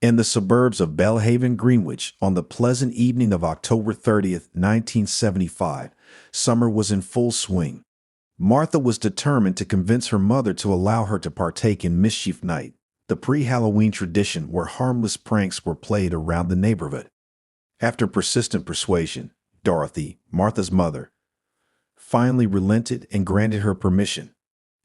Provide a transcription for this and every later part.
In the suburbs of Belhaven, Greenwich, on the pleasant evening of October 30th, 1975, summer was in full swing. Martha was determined to convince her mother to allow her to partake in Mischief Night, the pre-Halloween tradition where harmless pranks were played around the neighborhood. After persistent persuasion, Dorothy, Martha's mother, finally relented and granted her permission.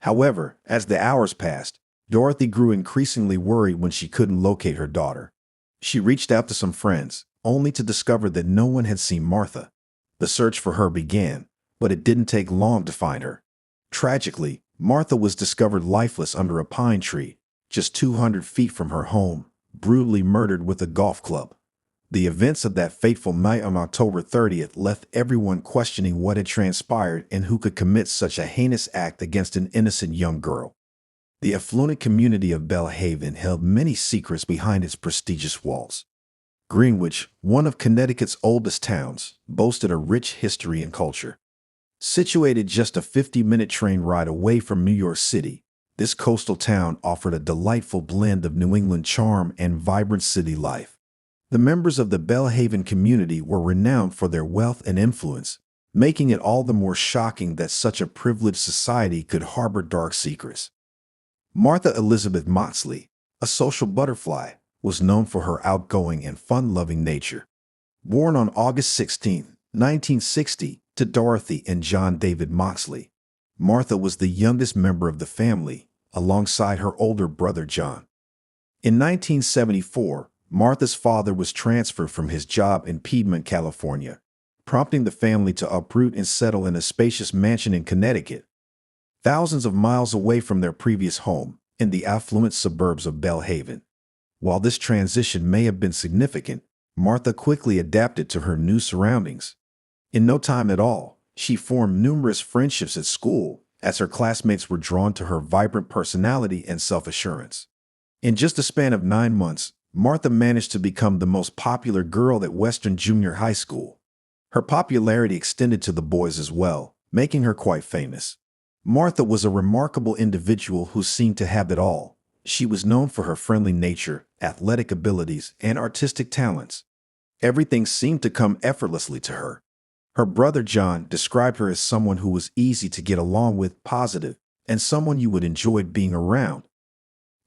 However, as the hours passed, Dorothy grew increasingly worried when she couldn't locate her daughter. She reached out to some friends, only to discover that no one had seen Martha. The search for her began, but it didn't take long to find her. Tragically, Martha was discovered lifeless under a pine tree, just 200 feet from her home, brutally murdered with a golf club. The events of that fateful night on October 30th left everyone questioning what had transpired and who could commit such a heinous act against an innocent young girl. The affluent community of Belhaven held many secrets behind its prestigious walls. Greenwich, one of Connecticut's oldest towns, boasted a rich history and culture. Situated just a 50-minute train ride away from New York City, this coastal town offered a delightful blend of New England charm and vibrant city life. The members of the Belhaven community were renowned for their wealth and influence, making it all the more shocking that such a privileged society could harbor dark secrets. Martha Elizabeth Moxley, a social butterfly, was known for her outgoing and fun-loving nature. Born on August 16, 1960, to Dorothy and John David Moxley, Martha was the youngest member of the family, alongside her older brother John. In 1974, Martha's father was transferred from his job in Piedmont, California, prompting the family to uproot and settle in a spacious mansion in Connecticut, thousands of miles away from their previous home in the affluent suburbs of Belhaven. While this transition may have been significant, Martha quickly adapted to her new surroundings. In no time at all, she formed numerous friendships at school, as her classmates were drawn to her vibrant personality and self-assurance. In just a span of 9 months, Martha managed to become the most popular girl at Western Junior High School. Her popularity extended to the boys as well, making her quite famous. Martha was a remarkable individual who seemed to have it all. She was known for her friendly nature, athletic abilities, and artistic talents. Everything seemed to come effortlessly to her. Her brother John described her as someone who was easy to get along with, positive, and someone you would enjoy being around.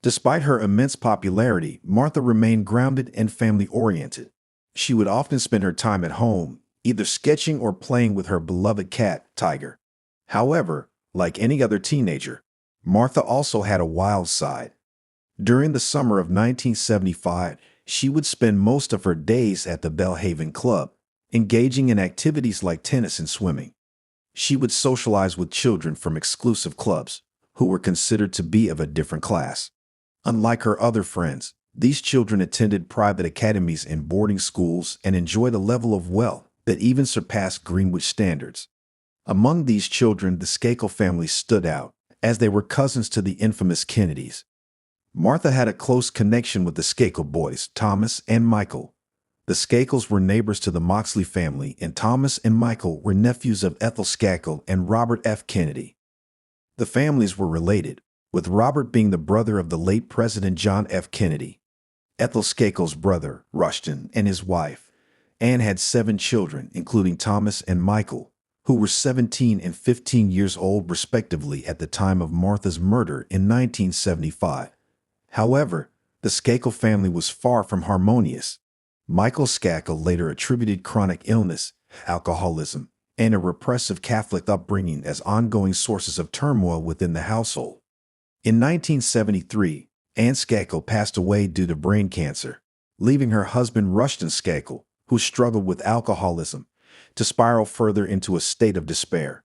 Despite her immense popularity, Martha remained grounded and family-oriented. She would often spend her time at home, either sketching or playing with her beloved cat, Tiger. However, like any other teenager, Martha also had a wild side. During the summer of 1975, she would spend most of her days at the Belhaven Club, engaging in activities like tennis and swimming. She would socialize with children from exclusive clubs, who were considered to be of a different class. Unlike her other friends, these children attended private academies and boarding schools and enjoyed a level of wealth that even surpassed Greenwich standards. Among these children, the Skakel family stood out, as they were cousins to the infamous Kennedys. Martha had a close connection with the Skakel boys, Thomas and Michael. The Skakels were neighbors to the Moxley family, and Thomas and Michael were nephews of Ethel Skakel and Robert F. Kennedy. The families were related, with Robert being the brother of the late President John F. Kennedy. Ethel Skakel's brother, Rushton, and his wife, Anne, had 7 children, including Thomas and Michael, who were 17 and 15 years old respectively at the time of Martha's murder in 1975. However, the Skakel family was far from harmonious. Michael Skakel later attributed chronic illness, alcoholism, and a repressive Catholic upbringing as ongoing sources of turmoil within the household. In 1973, Anne Skakel passed away due to brain cancer, leaving her husband Rushton Skakel, who struggled with alcoholism, to spiral further into a state of despair.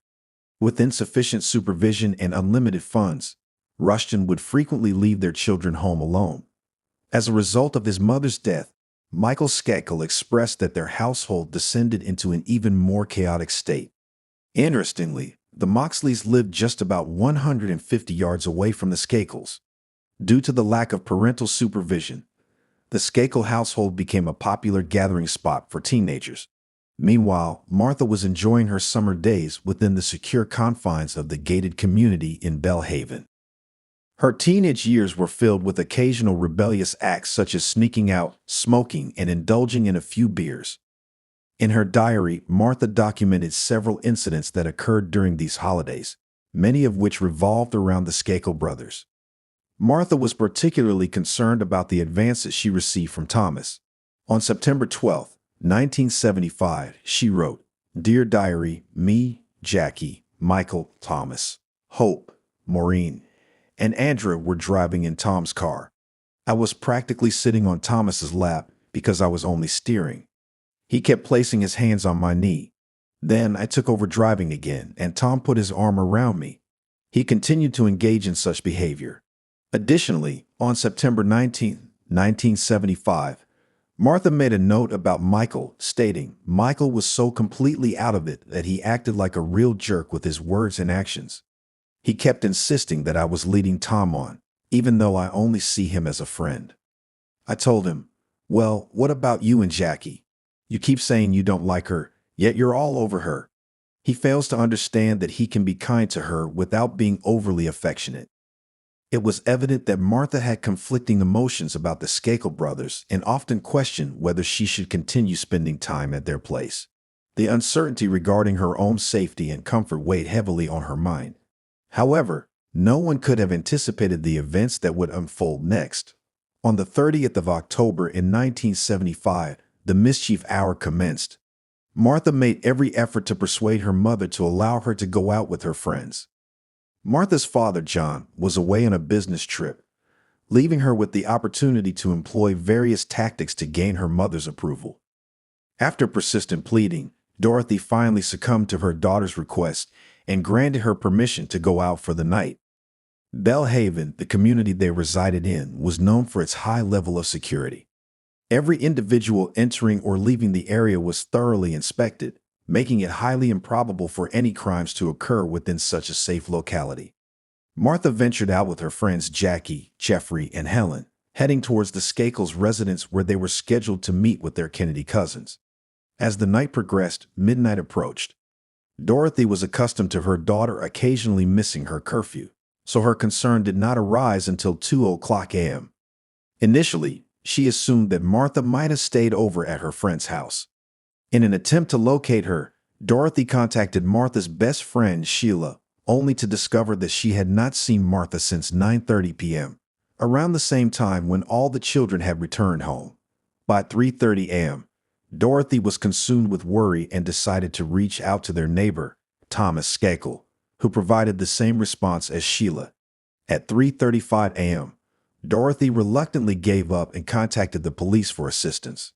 With insufficient supervision and unlimited funds, Rushton would frequently leave their children home alone. As a result of his mother's death, Michael Skakel expressed that their household descended into an even more chaotic state. Interestingly, the Moxleys lived just about 150 yards away from the Skakels. Due to the lack of parental supervision, the Skakel household became a popular gathering spot for teenagers. Meanwhile, Martha was enjoying her summer days within the secure confines of the gated community in Belhaven. Her teenage years were filled with occasional rebellious acts such as sneaking out, smoking, and indulging in a few beers. In her diary, Martha documented several incidents that occurred during these holidays, many of which revolved around the Skakel brothers. Martha was particularly concerned about the advances she received from Thomas. On September 12, 1975, she wrote, "Dear Diary, me, Jackie, Michael, Thomas, Hope, Maureen, and Andrea were driving in Tom's car. I was practically sitting on Thomas's lap because I was only steering. He kept placing his hands on my knee. Then I took over driving again, and Tom put his arm around me. He continued to engage in such behavior. Additionally, on September 19, 1975, Martha made a note about Michael, stating, Michael was so completely out of it that he acted like a real jerk with his words and actions. He kept insisting that I was leading Tom on, even though I only see him as a friend. I told him, well, what about you and Jackie? You keep saying you don't like her, yet you're all over her. He fails to understand that he can be kind to her without being overly affectionate. It was evident that Martha had conflicting emotions about the Skakel brothers and often questioned whether she should continue spending time at their place. The uncertainty regarding her own safety and comfort weighed heavily on her mind. However, no one could have anticipated the events that would unfold next. On the 30th of October in 1975, the mischief hour commenced. Martha made every effort to persuade her mother to allow her to go out with her friends. Martha's father, John, was away on a business trip, leaving her with the opportunity to employ various tactics to gain her mother's approval. After persistent pleading, Dorothy finally succumbed to her daughter's request and granted her permission to go out for the night. Belhaven, the community they resided in, was known for its high level of security. Every individual entering or leaving the area was thoroughly inspected, making it highly improbable for any crimes to occur within such a safe locality. Martha ventured out with her friends Jackie, Jeffrey, and Helen, heading towards the Skakels' residence where they were scheduled to meet with their Kennedy cousins. As the night progressed, midnight approached. Dorothy was accustomed to her daughter occasionally missing her curfew, so her concern did not arise until 2:00 a.m. Initially, she assumed that Martha might have stayed over at her friend's house. In an attempt to locate her, Dorothy contacted Martha's best friend, Sheila, only to discover that she had not seen Martha since 9:30 p.m., around the same time when all the children had returned home. By 3:30 a.m., Dorothy was consumed with worry and decided to reach out to their neighbor, Thomas Skakel, who provided the same response as Sheila. At 3:35 a.m., Dorothy reluctantly gave up and contacted the police for assistance.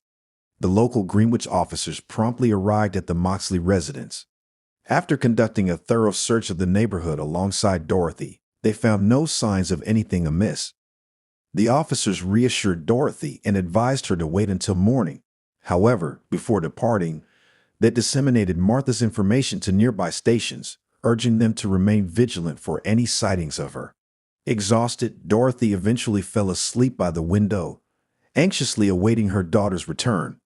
The local Greenwich officers promptly arrived at the Moxley residence. After conducting a thorough search of the neighborhood alongside Dorothy, they found no signs of anything amiss. The officers reassured Dorothy and advised her to wait until morning. However, before departing, they disseminated Martha's information to nearby stations, urging them to remain vigilant for any sightings of her. Exhausted, Dorothy eventually fell asleep by the window, anxiously awaiting her daughter's return.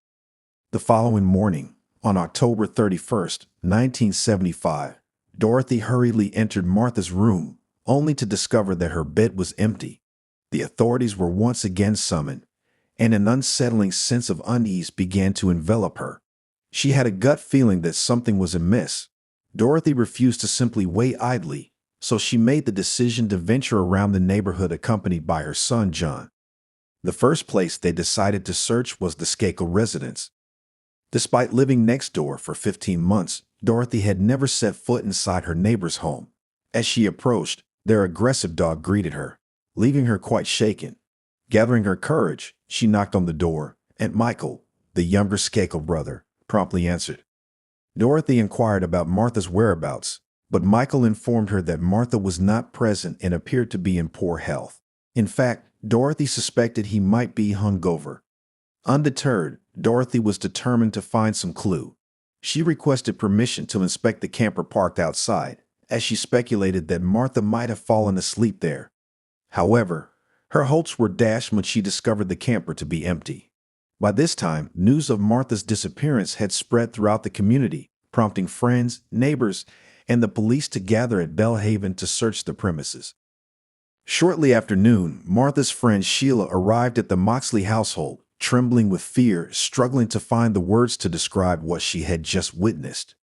The following morning, on October 31st, 1975, Dorothy hurriedly entered Martha's room, only to discover that her bed was empty. The authorities were once again summoned, and an unsettling sense of unease began to envelop her. She had a gut feeling that something was amiss. Dorothy refused to simply wait idly, so she made the decision to venture around the neighborhood accompanied by her son, John. The first place they decided to search was the Skakel residence. Despite living next door for 15 months, Dorothy had never set foot inside her neighbor's home. As she approached, their aggressive dog greeted her, leaving her quite shaken. Gathering her courage, she knocked on the door, and Michael, the younger Skakel brother, promptly answered. Dorothy inquired about Martha's whereabouts, but Michael informed her that Martha was not present and appeared to be in poor health. In fact, Dorothy suspected he might be hungover. Undeterred, Dorothy was determined to find some clue. She requested permission to inspect the camper parked outside, as she speculated that Martha might have fallen asleep there. However, her hopes were dashed when she discovered the camper to be empty. By this time, news of Martha's disappearance had spread throughout the community, prompting friends, neighbors, and the police to gather at Belhaven to search the premises. Shortly after noon, Martha's friend Sheila arrived at the Moxley household, trembling with fear, struggling to find the words to describe what she had just witnessed.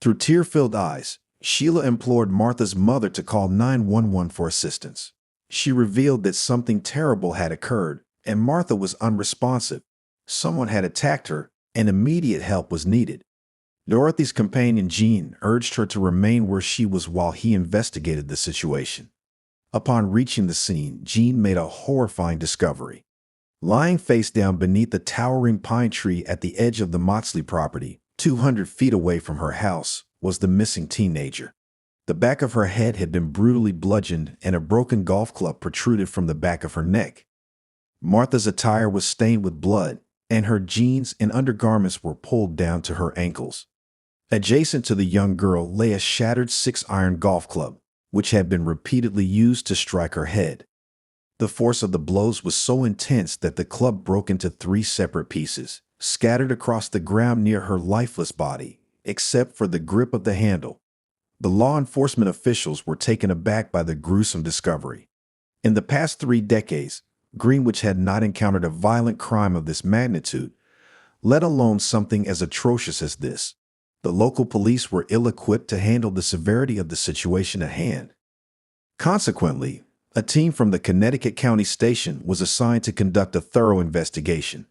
Through tear-filled eyes, Sheila implored Martha's mother to call 911 for assistance. She revealed that something terrible had occurred, and Martha was unresponsive. Someone had attacked her, and immediate help was needed. Dorothy's companion Jean urged her to remain where she was while he investigated the situation. Upon reaching the scene, Jean made a horrifying discovery. Lying face down beneath the towering pine tree at the edge of the Moxley property, 200 feet away from her house, was the missing teenager. The back of her head had been brutally bludgeoned and a broken golf club protruded from the back of her neck. Martha's attire was stained with blood, and her jeans and undergarments were pulled down to her ankles. Adjacent to the young girl lay a shattered 6-iron golf club, which had been repeatedly used to strike her head. The force of the blows was so intense that the club broke into 3 separate pieces, scattered across the ground near her lifeless body, except for the grip of the handle. The law enforcement officials were taken aback by the gruesome discovery. In the past 3 decades, Greenwich had not encountered a violent crime of this magnitude, let alone something as atrocious as this. The local police were ill-equipped to handle the severity of the situation at hand. Consequently, a team from the Connecticut County Station was assigned to conduct a thorough investigation.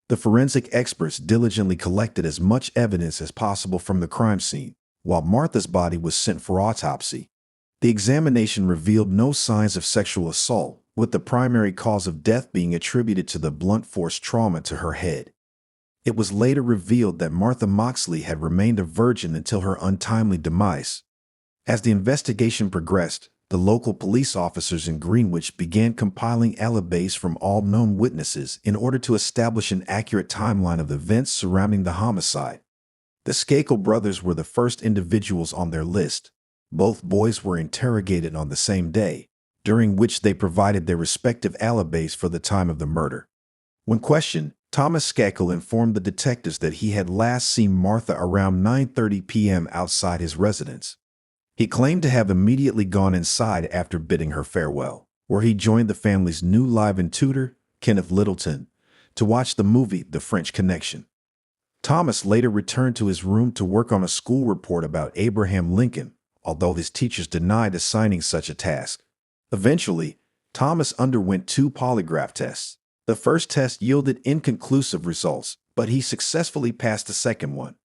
The forensic experts diligently collected as much evidence as possible from the crime scene, while Martha's body was sent for autopsy. The examination revealed no signs of sexual assault, with the primary cause of death being attributed to the blunt force trauma to her head. It was later revealed that Martha Moxley had remained a virgin until her untimely demise. As the investigation progressed, the local police officers in Greenwich began compiling alibis from all known witnesses in order to establish an accurate timeline of events surrounding the homicide. The Skakel brothers were the first individuals on their list. Both boys were interrogated on the same day, during which they provided their respective alibis for the time of the murder. When questioned, Thomas Skakel informed the detectives that he had last seen Martha around 9:30 p.m. outside his residence. He claimed to have immediately gone inside after bidding her farewell, where he joined the family's new live-in tutor, Kenneth Littleton, to watch the movie The French Connection. Thomas later returned to his room to work on a school report about Abraham Lincoln, although his teachers denied assigning such a task. Eventually, Thomas underwent 2 polygraph tests. The first test yielded inconclusive results, but he successfully passed the second one.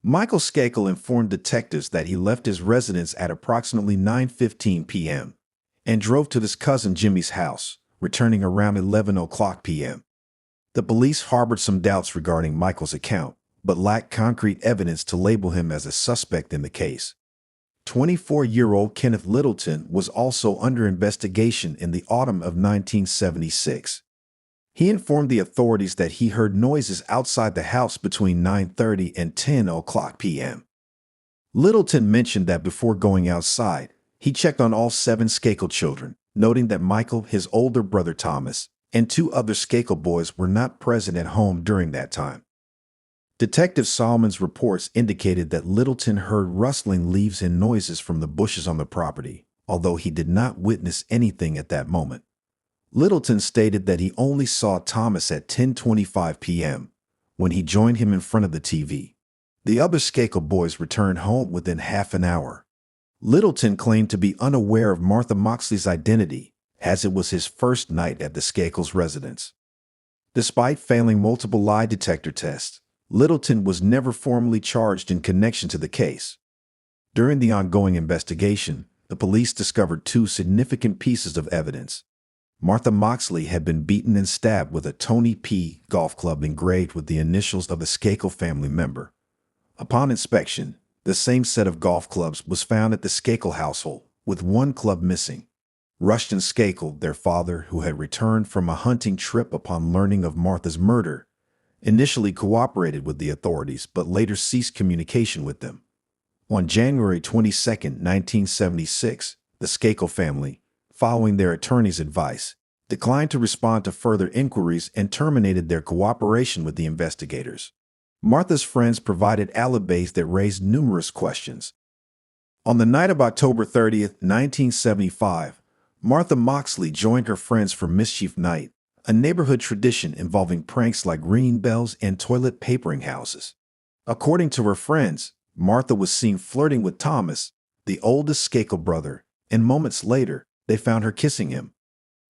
Michael Skakel informed detectives that he left his residence at approximately 9:15 p.m. and drove to his cousin Jimmy's house, returning around 11 o'clock p.m. The police harbored some doubts regarding Michael's account, but lacked concrete evidence to label him as a suspect in the case. 24-year-old Kenneth Littleton was also under investigation in the autumn of 1976. He informed the authorities that he heard noises outside the house between 9:30 and 10 o'clock p.m. Littleton mentioned that before going outside, he checked on all 7 Skakel children, noting that Michael, his older brother Thomas, and 2 other Skakel boys were not present at home during that time. Detective Solomon's reports indicated that Littleton heard rustling leaves and noises from the bushes on the property, although he did not witness anything at that moment. Littleton stated that he only saw Thomas at 10:25 p.m., when he joined him in front of the TV. The other Skakel boys returned home within half an hour. Littleton claimed to be unaware of Martha Moxley's identity, as it was his first night at the Skakels' residence. Despite failing multiple lie detector tests, Littleton was never formally charged in connection to the case. During the ongoing investigation, the police discovered 2 significant pieces of evidence. Martha Moxley had been beaten and stabbed with a Tony P. golf club engraved with the initials of a Skakel family member. Upon inspection, the same set of golf clubs was found at the Skakel household, with 1 club missing. Rushton Skakel, their father, who had returned from a hunting trip upon learning of Martha's murder, initially cooperated with the authorities but later ceased communication with them. On January 22, 1976, the Skakel family, following their attorney's advice, declined to respond to further inquiries and terminated their cooperation with the investigators. Martha's friends provided alibis that raised numerous questions. On the night of October 30, 1975, Martha Moxley joined her friends for Mischief Night, a neighborhood tradition involving pranks like ringing bells and toilet papering houses. According to her friends, Martha was seen flirting with Thomas, the oldest Skakel brother, and moments later, they found her kissing him.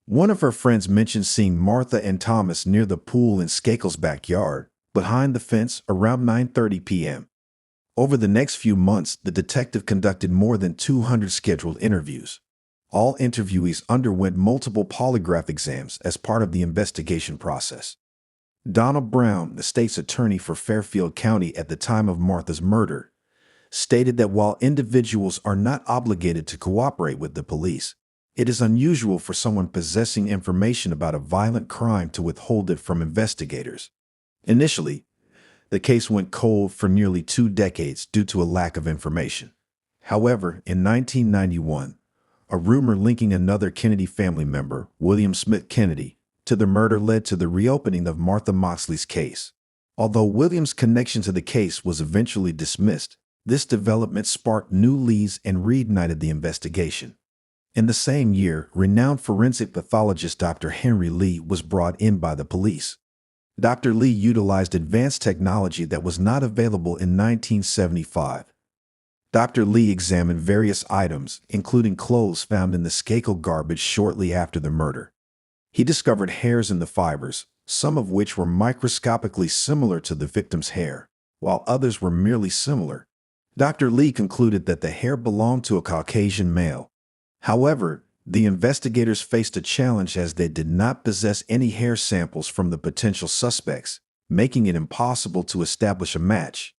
One of her friends mentioned seeing Martha and Thomas near the pool in Skakel's backyard, behind the fence around 9:30 p.m. Over the next few months, the detective conducted more than 200 scheduled interviews. All interviewees underwent multiple polygraph exams as part of the investigation process. Donald Brown, the state's attorney for Fairfield County at the time of Martha's murder, stated that while individuals are not obligated to cooperate with the police, it is unusual for someone possessing information about a violent crime to withhold it from investigators. Initially, the case went cold for nearly 2 decades due to a lack of information. However, in 1991, a rumor linking another Kennedy family member, William Smith Kennedy, to the murder led to the reopening of Martha Moxley's case. Although William's connection to the case was eventually dismissed, this development sparked new leads and reignited the investigation. In the same year, renowned forensic pathologist Dr. Henry Lee was brought in by the police. Dr. Lee utilized advanced technology that was not available in 1975. Dr. Lee examined various items, including clothes found in the Skakel garbage shortly after the murder. He discovered hairs in the fibers, some of which were microscopically similar to the victim's hair, while others were merely similar. Dr. Lee concluded that the hair belonged to a Caucasian male. However, the investigators faced a challenge as they did not possess any hair samples from the potential suspects, making it impossible to establish a match.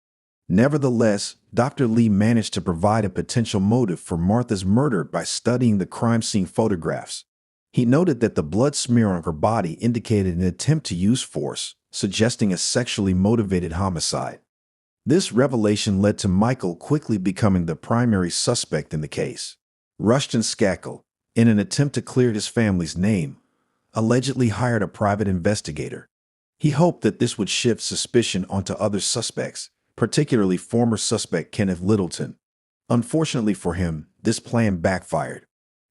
Nevertheless, Dr. Lee managed to provide a potential motive for Martha's murder by studying the crime scene photographs. He noted that the blood smear on her body indicated an attempt to use force, suggesting a sexually motivated homicide. This revelation led to Michael quickly becoming the primary suspect in the case. Rushton Skakel, in an attempt to clear his family's name, allegedly hired a private investigator. He hoped that this would shift suspicion onto other suspects, particularly former suspect Kenneth Littleton. Unfortunately for him, this plan backfired.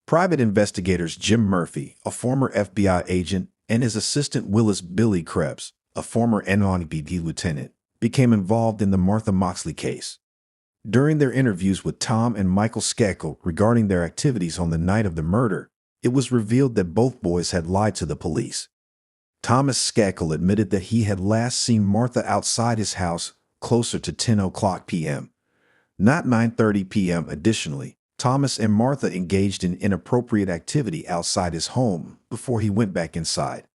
Private investigators Jim Murphy, a former FBI agent, and his assistant Willis Billy Krebs, a former NYPD lieutenant, became involved in the Martha Moxley case. During their interviews with Tom and Michael Skakel regarding their activities on the night of the murder, it was revealed that both boys had lied to the police. Thomas Skakel admitted that he had last seen Martha outside his house closer to 10 o'clock p.m., not 9:30 p.m. Additionally, Thomas and Martha engaged in inappropriate activity outside his home before he went back inside.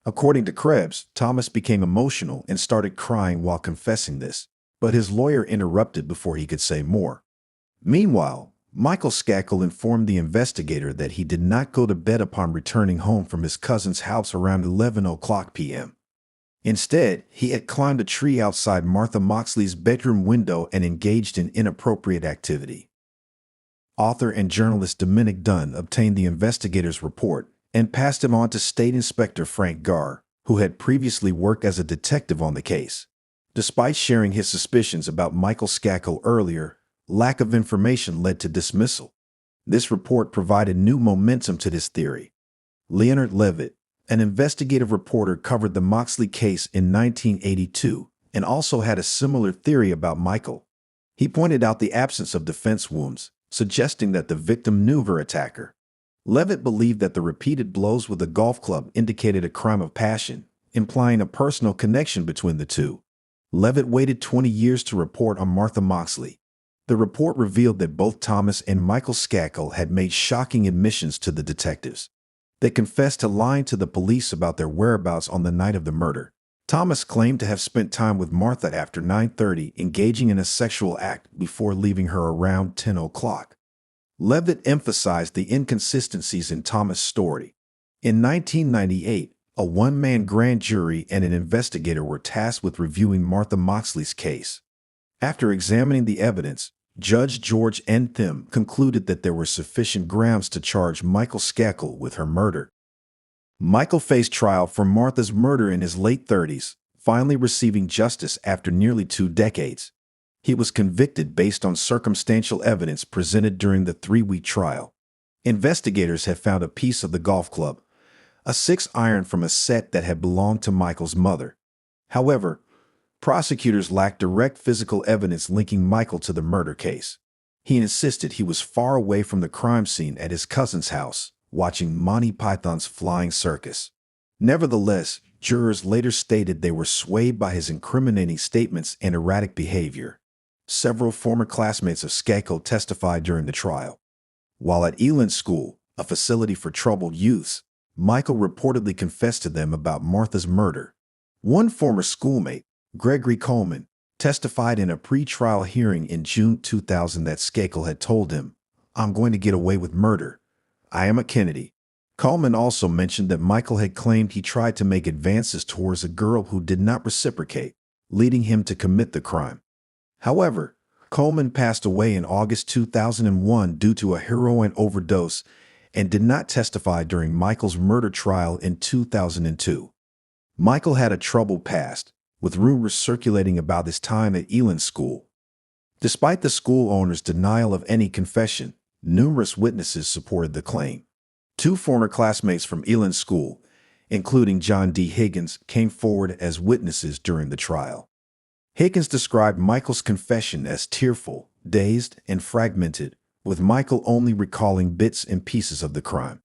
According to Krebs, Thomas became emotional and started crying while confessing this, but his lawyer interrupted before he could say more. Meanwhile, Michael Skakel informed the investigator that he did not go to bed upon returning home from his cousin's house around 11 o'clock p.m. Instead, he had climbed a tree outside Martha Moxley's bedroom window and engaged in inappropriate activity. Author and journalist Dominic Dunn obtained the investigator's report and passed it on to State Inspector Frank Garr, who had previously worked as a detective on the case. Despite sharing his suspicions about Michael Skakel earlier, lack of information led to dismissal. This report provided new momentum to this theory. Leonard Levitt, an investigative reporter, covered the Moxley case in 1982 and also had a similar theory about Michael. He pointed out the absence of defense wounds, suggesting that the victim knew her attacker. Levitt believed that the repeated blows with a golf club indicated a crime of passion, implying a personal connection between the two. Levitt waited 20 years to report on Martha Moxley. The report revealed that both Thomas and Michael Skakel had made shocking admissions to the detectives. They confessed to lying to the police about their whereabouts on the night of the murder. Thomas claimed to have spent time with Martha after 9:30, engaging in a sexual act before leaving her around 10 o'clock. Levitt emphasized the inconsistencies in Thomas' story. In 1998, a one-man grand jury and an investigator were tasked with reviewing Martha Moxley's case. After examining the evidence, Judge George N. Thim concluded that there were sufficient grounds to charge Michael Skakel with her murder. Michael faced trial for Martha's murder in his late 30s, finally receiving justice after nearly 2 decades. He was convicted based on circumstantial evidence presented during the 3-week trial. Investigators had found a piece of the golf club, a 6-iron from a set that had belonged to Michael's mother. However, prosecutors lacked direct physical evidence linking Michael to the murder case. He insisted he was far away from the crime scene at his cousin's house, watching Monty Python's Flying Circus. Nevertheless, jurors later stated they were swayed by his incriminating statements and erratic behavior. Several former classmates of Skako testified during the trial. While at Eland School, a facility for troubled youths, Michael reportedly confessed to them about Martha's murder. One former schoolmate, Gregory Coleman, testified in a pre-trial hearing in June 2000 that Skako had told him, "I'm going to get away with murder. I am a Kennedy." Coleman also mentioned that Michael had claimed he tried to make advances towards a girl who did not reciprocate, leading him to commit the crime. However, Coleman passed away in August 2001 due to a heroin overdose and did not testify during Michael's murder trial in 2002. Michael had a troubled past, with rumors circulating about his time at Eland School. Despite the school owner's denial of any confession, numerous witnesses supported the claim. 2 former classmates from Eland School, including John D. Higgins, came forward as witnesses during the trial. Higgins described Michael's confession as tearful, dazed, and fragmented, with Michael only recalling bits and pieces of the crime.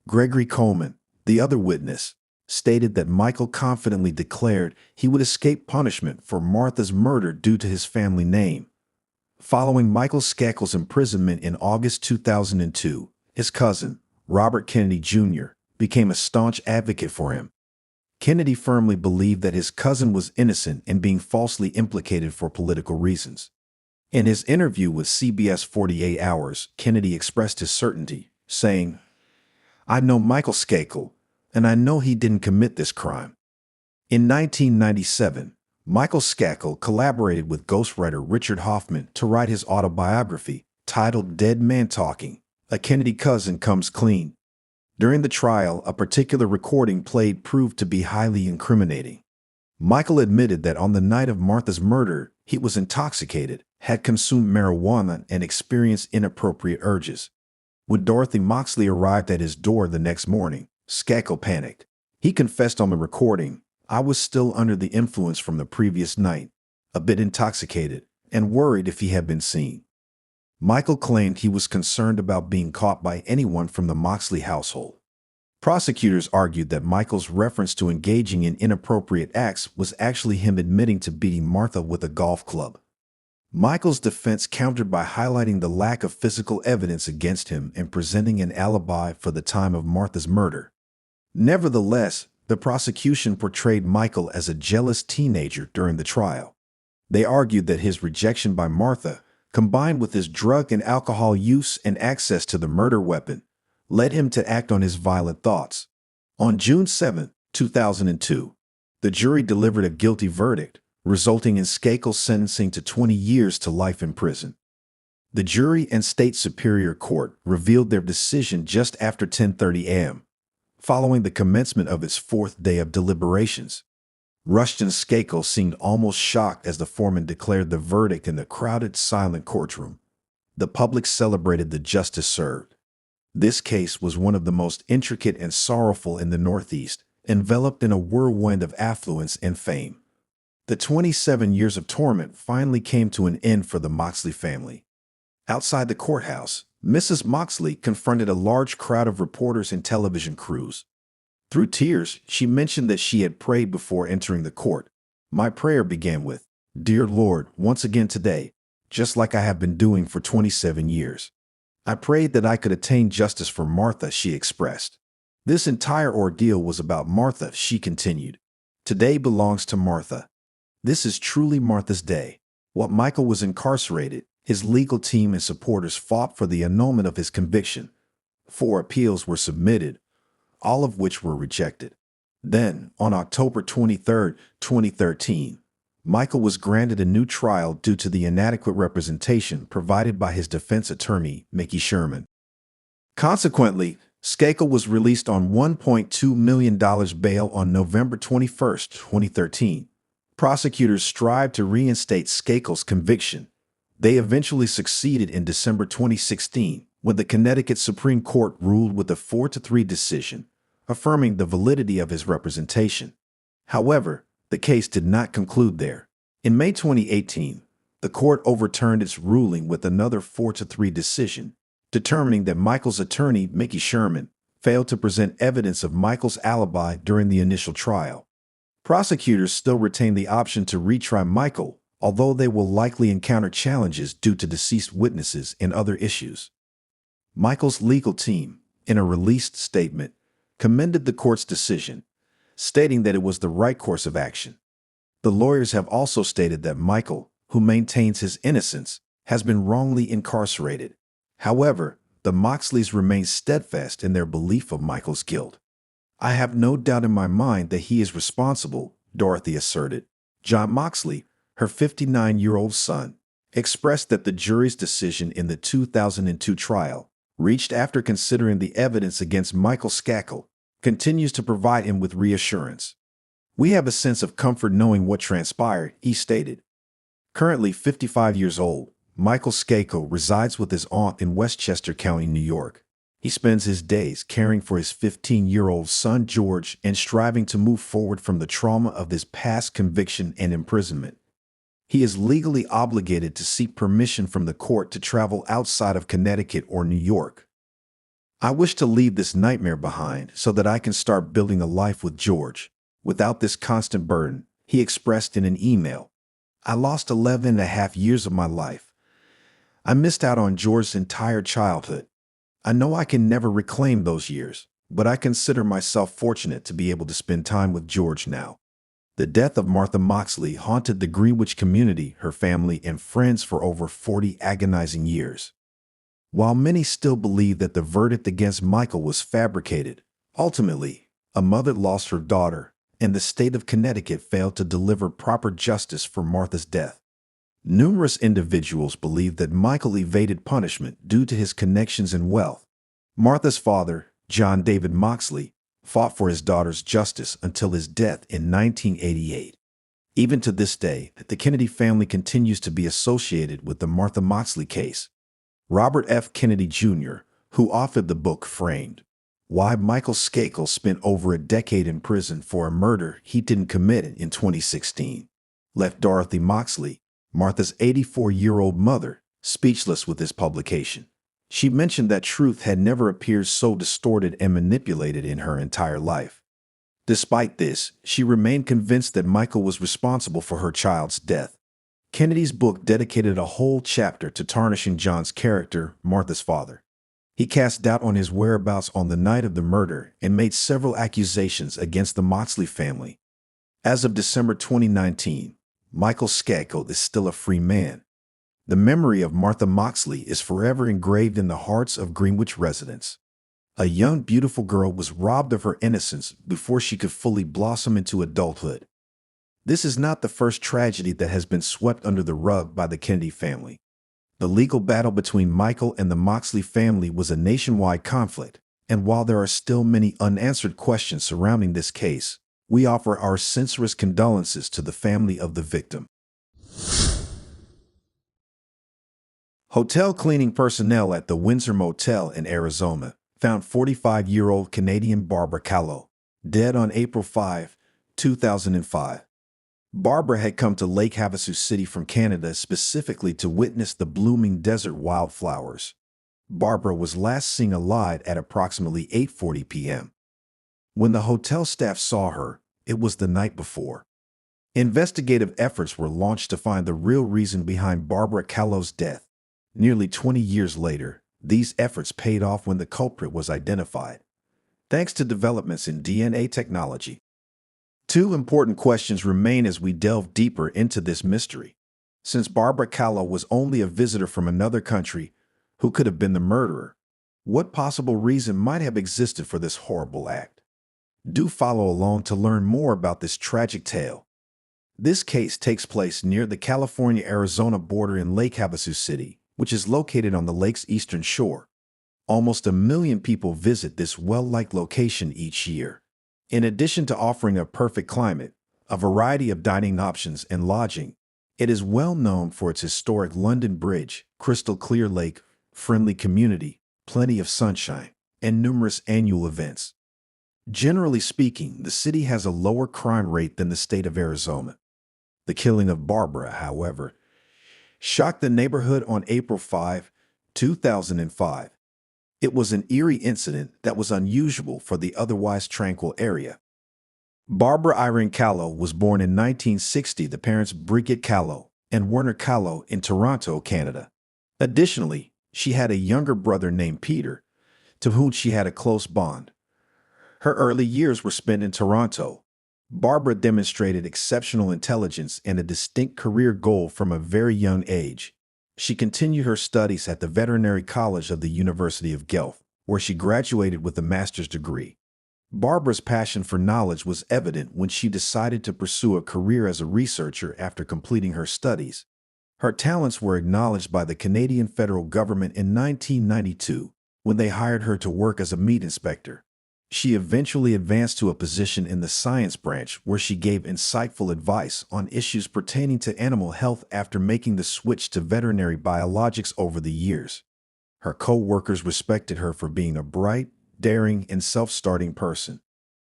Gregory Coleman, the other witness, stated that Michael confidently declared he would escape punishment for Martha's murder due to his family name. Following Michael Skakel's imprisonment in August 2002, his cousin, Robert Kennedy Jr., became a staunch advocate for him. Kennedy firmly believed that his cousin was innocent and being falsely implicated for political reasons. In his interview with CBS 48 Hours, Kennedy expressed his certainty, saying, "I know Michael Skakel, and I know he didn't commit this crime." In 1997, Michael Skakel collaborated with ghostwriter Richard Hoffman to write his autobiography, titled Dead Man Talking: A Kennedy Cousin Comes Clean. During the trial, a particular recording played proved to be highly incriminating. Michael admitted that on the night of Martha's murder, he was intoxicated, had consumed marijuana, and experienced inappropriate urges. When Dorothy Moxley arrived at his door the next morning, Skakel panicked. He confessed on the recording, "I was still under the influence from the previous night, a bit intoxicated, and worried if he had been seen." Michael claimed he was concerned about being caught by anyone from the Moxley household. Prosecutors argued that Michael's reference to engaging in inappropriate acts was actually him admitting to beating Martha with a golf club. Michael's defense countered by highlighting the lack of physical evidence against him and presenting an alibi for the time of Martha's murder. Nevertheless, the prosecution portrayed Michael as a jealous teenager during the trial. They argued that his rejection by Martha, combined with his drug and alcohol use and access to the murder weapon, led him to act on his violent thoughts. On June 7, 2002, the jury delivered a guilty verdict, resulting in Skakel's sentencing to 20 years to life in prison. The jury and state superior court revealed their decision just after 10:30 a.m., following the commencement of its 4th day of deliberations. Rushton Skakel seemed almost shocked as the foreman declared the verdict in the crowded, silent courtroom. The public celebrated the justice served. This case was one of the most intricate and sorrowful in the Northeast, enveloped in a whirlwind of affluence and fame. The 27 years of torment finally came to an end for the Moxley family. Outside the courthouse, Mrs. Moxley confronted a large crowd of reporters and television crews. Through tears, she mentioned that she had prayed before entering the court. "My prayer began with, 'Dear Lord, once again today, just like I have been doing for 27 years. I prayed that I could attain justice for Martha,' she expressed. This entire ordeal was about Martha," she continued. "Today belongs to Martha. This is truly Martha's day." While Michael was incarcerated, his legal team and supporters fought for the annulment of his conviction. 4 appeals were submitted, all of which were rejected. Then, on October 23, 2013, Michael was granted a new trial due to the inadequate representation provided by his defense attorney, Mickey Sherman. Consequently, Skakel was released on $1.2 million bail on November 21, 2013. Prosecutors strived to reinstate Skakel's conviction. They eventually succeeded in December 2016, when the Connecticut Supreme Court ruled with a 4-3 decision, affirming the validity of his representation. However, the case did not conclude there. In May 2018, the court overturned its ruling with another 4-3 decision, determining that Michael's attorney, Mickey Sherman, failed to present evidence of Michael's alibi during the initial trial. Prosecutors still retain the option to retry Michael, although they will likely encounter challenges due to deceased witnesses and other issues. Michael's legal team, in a released statement, commended the court's decision, stating that it was the right course of action. The lawyers have also stated that Michael, who maintains his innocence, has been wrongly incarcerated. However, the Moxleys remain steadfast in their belief of Michael's guilt. "I have no doubt in my mind that he is responsible," Dorothy asserted. John Moxley, her 59-year-old son, expressed that the jury's decision in the 2002 trial, reached after considering the evidence against Michael Skakel, continues to provide him with reassurance. "We have a sense of comfort knowing what transpired," he stated. Currently 55 years old, Michael Skakel resides with his aunt in Westchester County, New York. He spends his days caring for his 15-year-old son, George, and striving to move forward from the trauma of his past conviction and imprisonment. He is legally obligated to seek permission from the court to travel outside of Connecticut or New York. "I wish to leave this nightmare behind so that I can start building a life with George, without this constant burden," he expressed in an email. "I lost 11 and a half years of my life. I missed out on George's entire childhood. I know I can never reclaim those years, but I consider myself fortunate to be able to spend time with George now." The death of Martha Moxley haunted the Greenwich community, her family, and friends for over 40 agonizing years. While many still believe that the verdict against Michael was fabricated, ultimately, a mother lost her daughter, and the state of Connecticut failed to deliver proper justice for Martha's death. Numerous individuals believe that Michael evaded punishment due to his connections and wealth. Martha's father, John David Moxley, fought for his daughter's justice until his death in 1988. Even to this day, the Kennedy family continues to be associated with the Martha Moxley case. Robert F. Kennedy Jr., who authored the book Framed, Why Michael Skakel Spent Over a Decade in Prison for a Murder He Didn't Commit in 2016, left Dorothy Moxley, Martha's 84-year-old mother, speechless with his publication. She mentioned that truth had never appeared so distorted and manipulated in her entire life. Despite this, she remained convinced that Michael was responsible for her child's death. Kennedy's book dedicated a whole chapter to tarnishing John's character, Martha's father. He cast doubt on his whereabouts on the night of the murder and made several accusations against the Moxley family. As of December 2019, Michael Skakel is still a free man. The memory of Martha Moxley is forever engraved in the hearts of Greenwich residents. A young, beautiful girl was robbed of her innocence before she could fully blossom into adulthood. This is not the first tragedy that has been swept under the rug by the Kennedy family. The legal battle between Michael and the Moxley family was a nationwide conflict, and while there are still many unanswered questions surrounding this case, we offer our sincerest condolences to the family of the victim. Hotel cleaning personnel at the Windsor Motel in Arizona found 45-year-old Canadian Barbara Callow dead on April 5, 2005. Barbara had come to Lake Havasu City from Canada specifically to witness the blooming desert wildflowers. Barbara was last seen alive at approximately 8:40 p.m. When the hotel staff saw her, it was the night before. Investigative efforts were launched to find the real reason behind Barbara Callow's death. Nearly 20 years later, these efforts paid off when the culprit was identified, thanks to developments in DNA technology. Two important questions remain as we delve deeper into this mystery. Since Barbara Callow was only a visitor from another country, who could have been the murderer? What possible reason might have existed for this horrible act? Do follow along to learn more about this tragic tale. This case takes place near the California-Arizona border in Lake Havasu City, which is located on the lake's eastern shore. Almost 1 million people visit this well-liked location each year. In addition to offering a perfect climate, a variety of dining options, and lodging, it is well known for its historic London Bridge, crystal clear lake, friendly community, plenty of sunshine, and numerous annual events. Generally speaking, the city has a lower crime rate than the state of Arizona. The killing of Barbara, however, shocked the neighborhood on April 5, 2005. It was an eerie incident that was unusual for the otherwise tranquil area. Barbara Irene Callow was born in 1960, the parents Brigitte Callow and Werner Callow in Toronto, Canada. Additionally, she had a younger brother named Peter, to whom she had a close bond. Her early years were spent in Toronto. Barbara demonstrated exceptional intelligence and a distinct career goal from a very young age. She continued her studies at the Veterinary College of the University of Guelph, where she graduated with a master's degree. Barbara's passion for knowledge was evident when she decided to pursue a career as a researcher after completing her studies. Her talents were acknowledged by the Canadian federal government in 1992 when they hired her to work as a meat inspector. She eventually advanced to a position in the science branch where she gave insightful advice on issues pertaining to animal health after making the switch to veterinary biologics over the years. Her co-workers respected her for being a bright, daring, and self-starting person.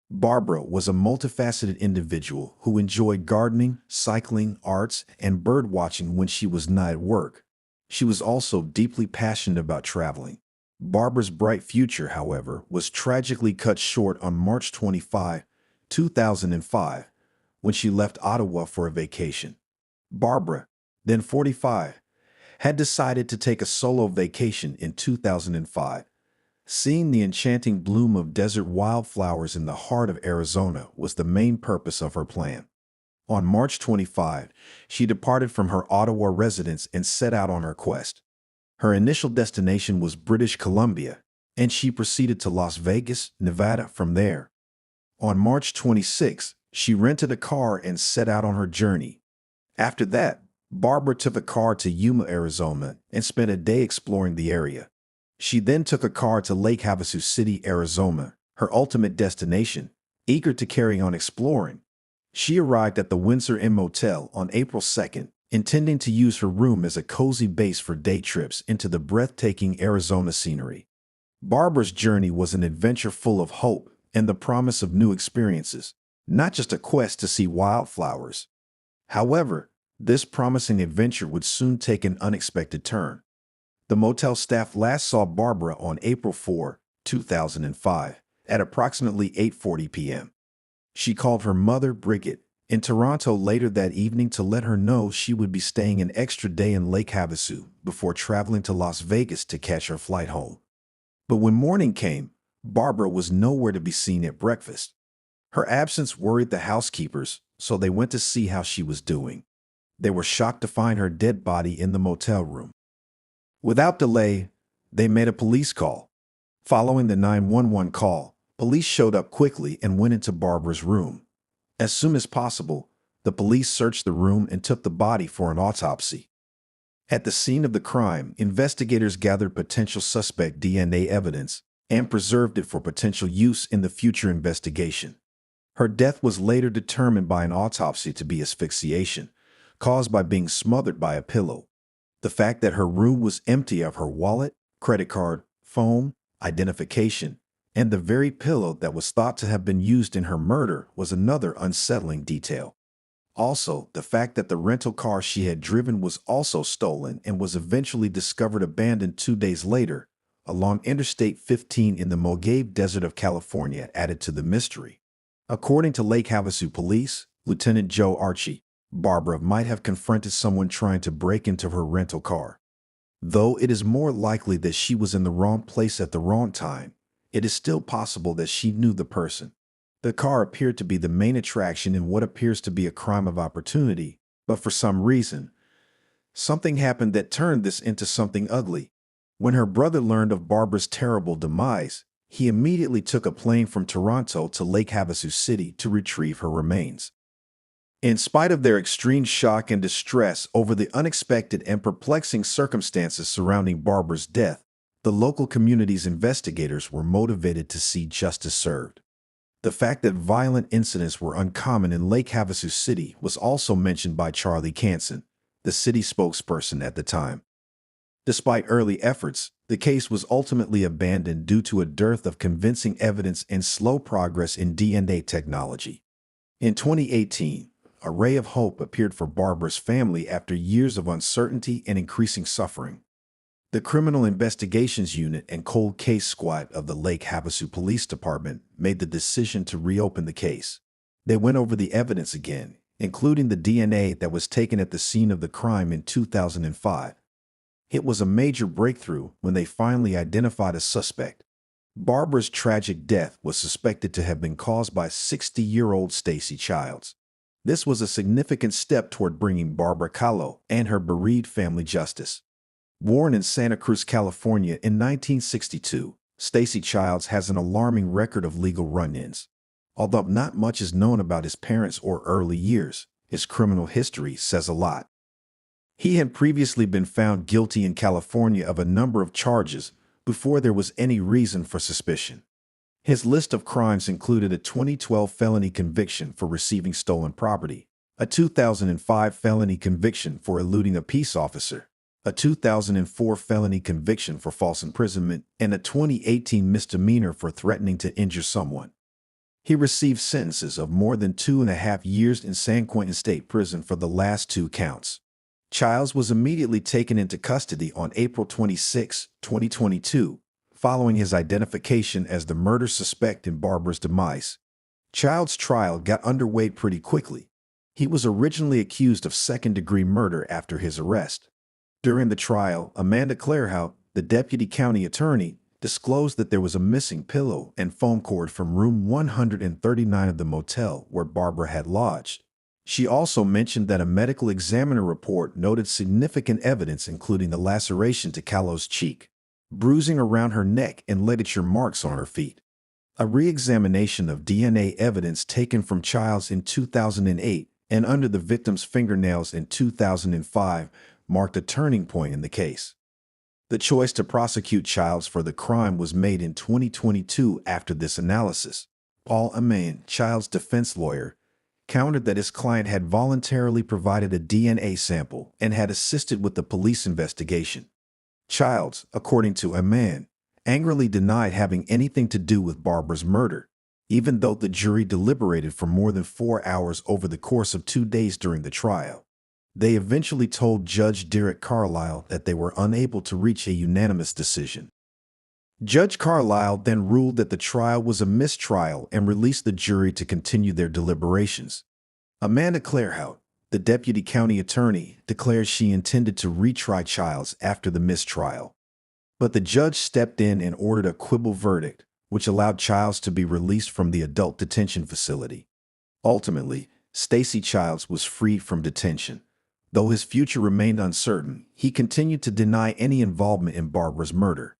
Barbara was a multifaceted individual who enjoyed gardening, cycling, arts, and bird watching when she was not at work. She was also deeply passionate about traveling. Barbara's bright future, however, was tragically cut short on March 25, 2005, when she left Ottawa for a vacation. Barbara, then 45, had decided to take a solo vacation in 2005. Seeing the enchanting bloom of desert wildflowers in the heart of Arizona was the main purpose of her plan. On March 25, she departed from her Ottawa residence and set out on her quest. Her initial destination was British Columbia, and she proceeded to Las Vegas, Nevada from there. On March 26, she rented a car and set out on her journey. After that, Barbara took a car to Yuma, Arizona, and spent a day exploring the area. She then took a car to Lake Havasu City, Arizona, her ultimate destination. Eager to carry on exploring, she arrived at the Windsor Inn Motel on April 2nd, intending to use her room as a cozy base for day trips into the breathtaking Arizona scenery. Barbara's journey was an adventure full of hope and the promise of new experiences, not just a quest to see wildflowers. However, this promising adventure would soon take an unexpected turn. The motel staff last saw Barbara on April 4, 2005, at approximately 8:40 p.m. She called her mother, Brigitte, in Toronto later that evening to let her know she would be staying an extra day in Lake Havasu before traveling to Las Vegas to catch her flight home. But when morning came, Barbara was nowhere to be seen at breakfast. Her absence worried the housekeepers, so they went to see how she was doing. They were shocked to find her dead body in the motel room. Without delay, they made a police call. Following the 911 call, police showed up quickly and went into Barbara's room. As soon as possible, the police searched the room and took the body for an autopsy. At the scene of the crime, investigators gathered potential suspect DNA evidence and preserved it for potential use in the future investigation. Her death was later determined by an autopsy to be asphyxiation, caused by being smothered by a pillow. The fact that her room was empty of her wallet, credit card, phone, identification, and the very pillow that was thought to have been used in her murder was another unsettling detail. Also, the fact that the rental car she had driven was also stolen and was eventually discovered abandoned 2 days later along Interstate 15 in the Mojave Desert of California added to the mystery. According to Lake Havasu Police, Lieutenant Joe Archie, Barbara might have confronted someone trying to break into her rental car. Though it is more likely that she was in the wrong place at the wrong time, it is still possible that she knew the person. The car appeared to be the main attraction in what appears to be a crime of opportunity, but for some reason, something happened that turned this into something ugly. When her brother learned of Barbara's terrible demise, he immediately took a plane from Toronto to Lake Havasu City to retrieve her remains. In spite of their extreme shock and distress over the unexpected and perplexing circumstances surrounding Barbara's death, the local community's investigators were motivated to see justice served. The fact that violent incidents were uncommon in Lake Havasu City was also mentioned by Charlie Canson, the city spokesperson at the time. Despite early efforts, The case was ultimately abandoned due to a dearth of convincing evidence and slow progress in DNA technology. In 2018, a ray of hope appeared for Barbara's family after years of uncertainty and increasing suffering. The Criminal Investigations Unit and Cold Case Squad of the Lake Havasu Police Department made the decision to reopen the case. They went over the evidence again, including the DNA that was taken at the scene of the crime in 2005. It was a major breakthrough when they finally identified a suspect. Barbara's tragic death was suspected to have been caused by 60-year-old Stacy Childs. This was a significant step toward bringing Barbara Callow and her bereaved family justice. Born in Santa Cruz, California in 1962, Stacy Childs has an alarming record of legal run-ins. Although not much is known about his parents or early years, his criminal history says a lot. He had previously been found guilty in California of a number of charges before there was any reason for suspicion. His list of crimes included a 2012 felony conviction for receiving stolen property, a 2005 felony conviction for eluding a peace officer, a 2004 felony conviction for false imprisonment, and a 2018 misdemeanor for threatening to injure someone. He received sentences of more than 2.5 years in San Quentin State Prison for the last 2 counts. Childs was immediately taken into custody on April 26, 2022, following his identification as the murder suspect in Barbara's demise. Childs' trial got underway pretty quickly. He was originally accused of second-degree murder after his arrest. During the trial, Amanda Clairhout, the deputy county attorney, disclosed that there was a missing pillow and foam cord from room 139 of the motel where Barbara had lodged. She also mentioned that a medical examiner report noted significant evidence including the laceration to Callow's cheek, bruising around her neck, and ligature marks on her feet. A re-examination of DNA evidence taken from Childs in 2008 and under the victim's fingernails in 2005 marked a turning point in the case. The choice to prosecute Childs for the crime was made in 2022 after this analysis. Paul Aman, Childs' defense lawyer, countered that his client had voluntarily provided a DNA sample and had assisted with the police investigation. Childs, according to Aman, angrily denied having anything to do with Barbara's murder, even though the jury deliberated for more than 4 hours over the course of 2 days during the trial. They eventually told Judge Derek Carlisle that they were unable to reach a unanimous decision. Judge Carlisle then ruled that the trial was a mistrial and released the jury to continue their deliberations. Amanda Clairhout, the deputy county attorney, declared she intended to retry Childs after the mistrial. But the judge stepped in and ordered a quibble verdict, which allowed Childs to be released from the adult detention facility. Ultimately, Stacy Childs was freed from detention. Though his future remained uncertain, he continued to deny any involvement in Barbara's murder.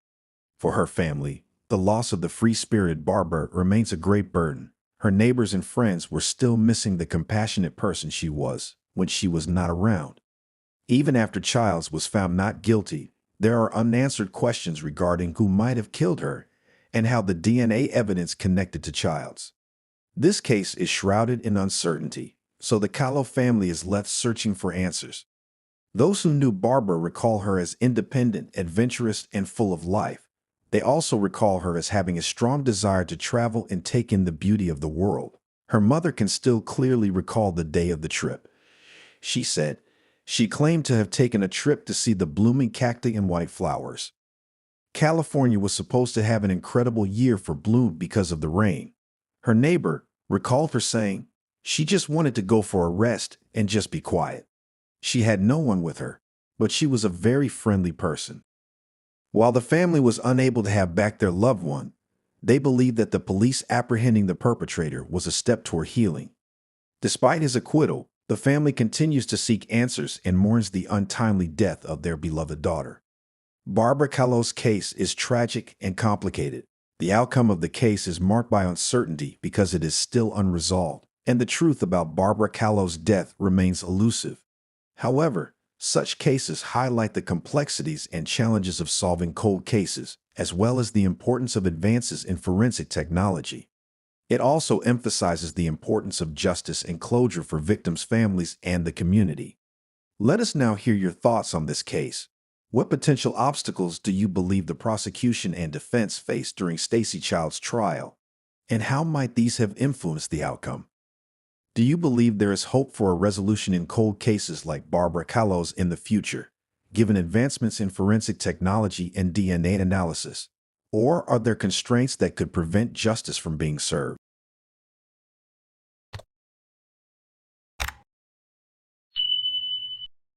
For her family, the loss of the free-spirited Barbara remains a great burden. Her neighbors and friends were still missing the compassionate person she was when she was not around. Even after Childs was found not guilty, there are unanswered questions regarding who might have killed her and how the DNA evidence connected to Childs. This case is shrouded in uncertainty, so the Callow family is left searching for answers. Those who knew Barbara recall her as independent, adventurous, and full of life. They also recall her as having a strong desire to travel and take in the beauty of the world. Her mother can still clearly recall the day of the trip. She said she claimed to have taken a trip to see the blooming cacti and white flowers. California was supposed to have an incredible year for bloom because of the rain. Her neighbor recalled her saying she just wanted to go for a rest and just be quiet. She had no one with her, but she was a very friendly person. While the family was unable to have back their loved one, they believed that the police apprehending the perpetrator was a step toward healing. Despite his acquittal, the family continues to seek answers and mourns the untimely death of their beloved daughter. Barbara Callow's case is tragic and complicated. The outcome of the case is marked by uncertainty because it is still unresolved, and the truth about Barbara Callow's death remains elusive. However, such cases highlight the complexities and challenges of solving cold cases, as well as the importance of advances in forensic technology. It also emphasizes the importance of justice and closure for victims' families and the community. Let us now hear your thoughts on this case. What potential obstacles do you believe the prosecution and defense faced during Stacey Child's trial? And how might these have influenced the outcome? Do you believe there is hope for a resolution in cold cases like Barbara Callow's in the future, given advancements in forensic technology and DNA analysis? Or are there constraints that could prevent justice from being served?